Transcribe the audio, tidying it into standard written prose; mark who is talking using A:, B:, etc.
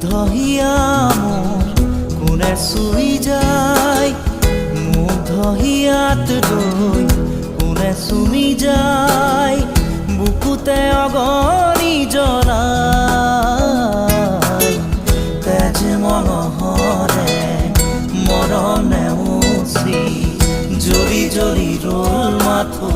A: মুগ্ধহিয়া মোৰ কোনে চুই যায়, মুগ্ধহিয়াত ৰৈ কোনে চুমি যায়, বুকুতে অগণি জ্বলাই। তেজ মঙহৰে মৰম নেওচি জ্বলি জ্বলি ৰ'ল মাথো